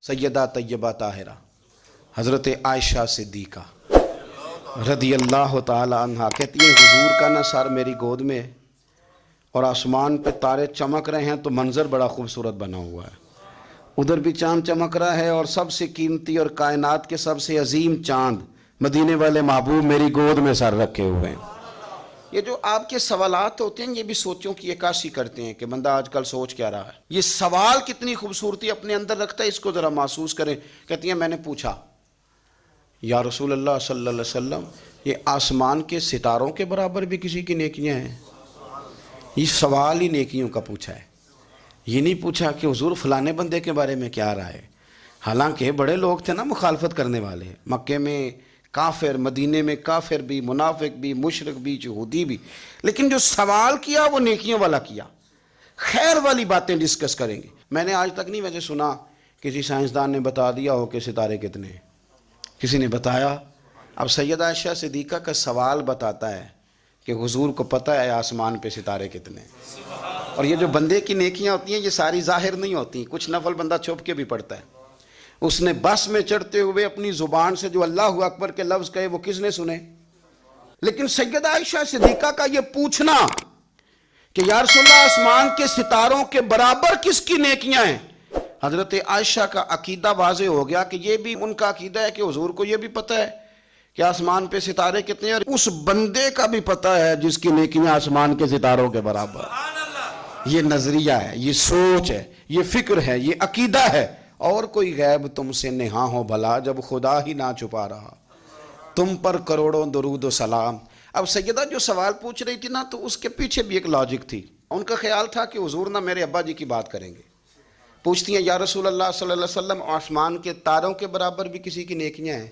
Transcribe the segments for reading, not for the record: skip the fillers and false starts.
सैयदा तैयबा ताहिरा हज़रत आयशा सिद्दीक़ा रदी अल्लाह ताला अन्हा कहती हैं हुजूर का ना सर मेरी गोद में है और आसमान पे तारे चमक रहे हैं तो मंज़र बड़ा खूबसूरत बना हुआ है। उधर भी चाँद चमक रहा है और सबसे कीमती और कायनात के सबसे अजीम चाँद मदीने वाले महबूब मेरी गोद में सर रखे हुए हैं। ये जो आपके सवालात होते हैं ये भी सोचों की अक्कासी करते हैं कि बंदा आजकल सोच क्या रहा है। ये सवाल कितनी खूबसूरती अपने अंदर रखता है, इसको ज़रा महसूस करें। कहती हैं मैंने पूछा या रसूल अल्लाह सल्लल्लाहु अलैहि वसल्लम ये आसमान के सितारों के बराबर भी किसी की नेकियां हैं? ये सवाल ही नेकियों का पूछा है। ये नहीं पूछा कि हुजूर फलाने बंदे के बारे में क्या राय है। हालांकि बड़े लोग थे ना मुखालफत करने वाले, मक्के में काफिर, मदीने में काफिर भी, मुनाफिक भी, मुशरिक भी, यहूदी भी, लेकिन जो सवाल किया वो नेकियों वाला किया। खैर वाली बातें डिस्कस करेंगे। मैंने आज तक नहीं वैसे सुना किसी साइंसदान ने बता दिया हो कि सितारे कितने हैं, किसी ने बताया। अब सैयदा आयशा सिद्दीक़ा का सवाल बताता है कि हुजूर को पता है आसमान पे सितारे कितने हैं। और ये जो बंदे की नेकियां होती हैं ये सारी जाहिर नहीं होती, कुछ नफल बंदा छुप के भी पढ़ता है। उसने बस में चढ़ते हुए अपनी जुबान से जो अल्लाह अकबर के लफ्ज कहे वो किसने सुने? लेकिन सैयदा आयशा सिद्दीक़ा का ये पूछना कि या रसूलल्लाह आसमान के सितारों के बराबर किसकी नेकियां हैं, हजरत आयशा का अकीदा वाज़े हो गया कि ये भी उनका अकीदा है कि हुजूर को ये भी पता है कि आसमान पे सितारे कितने हैं और उस बंदे का भी पता है जिसकी नेकियां आसमान के सितारों के बराबर। ये नजरिया है, ये सोच है, ये फिक्र है, ये अकीदा है। और कोई गैब तुमसे नेहा हो भला जब खुदा ही ना छुपा रहा, तुम पर करोड़ों दरूद व सलाम। अब सैयदा जो सवाल पूछ रही थी ना तो उसके पीछे भी एक लॉजिक थी। उनका ख्याल था कि हुजूर ना मेरे अब्बा जी की बात करेंगे। पूछती हैं या रसूल अल्लाह सल्लल्लाहु अलैहि वसल्लम आसमान के तारों के बराबर भी किसी की नेकियां हैं?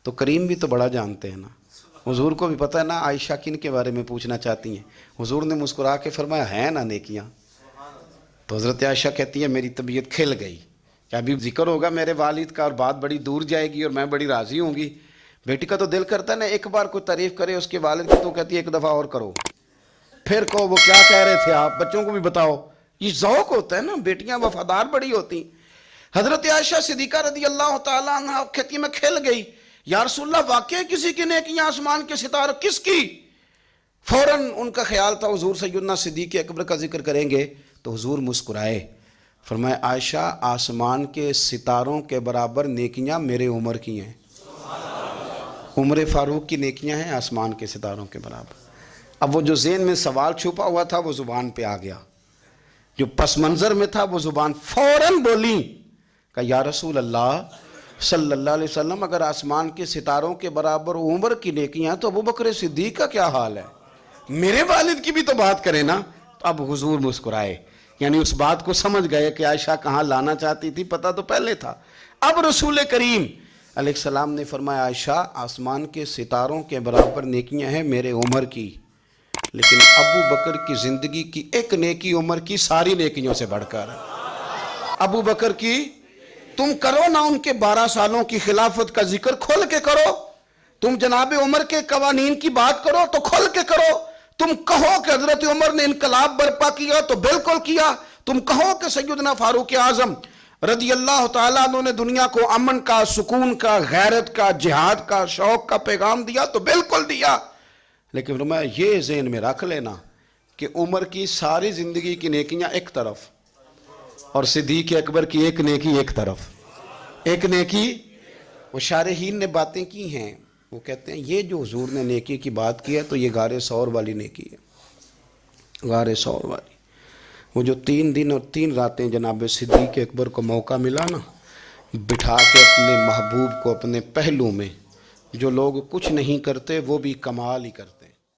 तो करीम भी तो बड़ा जानते हैं ना, हुजूर को भी पता है ना आयशा किन के बारे में पूछना चाहती हैं। हुजूर ने मुस्कुरा के फरमाया है ना नेकियां। तो हज़रत आयशा कहती है मेरी तबीयत खिल गई कि अभी जिक्र होगा मेरे वालिद का और बात बड़ी दूर जाएगी और मैं बड़ी राज़ी होंगी। बेटी का तो दिल करता है ना एक बार कोई तारीफ़ करे उसके वालिद की, तो कहती है एक दफ़ा और करो, फिर कहो वो क्या कह रहे थे आप, बच्चों को भी बताओ। ये ज़ौक़ होता है ना, बेटियां वफादार बड़ी होती। हज़रत आयशा सिद्दीक़ा रज़ी अल्लाह तआला अन्हा कहती मैं खिल गई, या रसूलल्लाह वाकई किसी की नेकियां आसमान के सितारे किसकी? फौरन उनका ख्याल था हुजूर सैयदना सिद्दीक़ अकबर का जिक्र करेंगे। तो हुजूर मुस्कुराए, फरमाया आयशा आसमान के सितारों के बराबर नेकियां मेरे उमर की हैं। उमर फारूक की नेकियां हैं आसमान के सितारों के बराबर। अब वो जो ज़हन में सवाल छुपा हुआ था वो ज़ुबान पे आ गया, जो पस मंज़र में था वो ज़ुबान फौरन बोली कि या रसूल अल्लाह सल्लल्लाहु अलैहि वसल्लम अगर आसमान के सितारों के बराबर उम्र की नेकियां तो अबू बकर सिद्दीक़ का क्या हाल है? मेरे वालिद की भी तो बात करें ना। तो अब हुजूर मुस्कुराए, यानी उस बात को समझ गए कि आयशा कहाँ लाना चाहती थी, पता तो पहले था। अब रसूल करीम अलैहिस्सलाम ने फरमाया आयशा आसमान के सितारों के बराबर नेकियां हैं मेरे उम्र की, लेकिन अबू बकर की ज़िंदगी की एक नेकी उम्र की सारी नेकियों से बढ़कर। अबू बकर की तुम करो ना उनके 12 सालों की खिलाफत का जिक्र खोल के करो, तुम जनाब उमर के कवानीन की बात करो तो खोल के करो। तुम कहो कि हजरत उमर ने इनकलाब बर्पा किया तो बिल्कुल किया। तुम कहो कि सैयदना फारूक आजम रज़ी अल्लाह तआला अन्हु ने दुनिया को अमन का, सुकून का, गैरत का, जिहाद का, शौक का पैगाम दिया तो बिल्कुल दिया। लेकिन फरमाया ये ज़हन में रख लेना कि उमर की सारी ज़िंदगी की नेकियां एक तरफ और सिद्दीक़ अकबर की एक नेकी एक तरफ। एक नेकी वो शारहीन ने बातें की हैं, वो कहते हैं ये जो हुजूर ने नेकी की बात की है तो ये गारे सौर वाली नेकी है। गारे सौर वाली वो जो 3 दिन और 3 रातें जनाब सिद्दीक़ अकबर को मौका मिला ना बिठा के अपने महबूब को अपने पहलू में, जो लोग कुछ नहीं करते वो भी कमाल ही करते।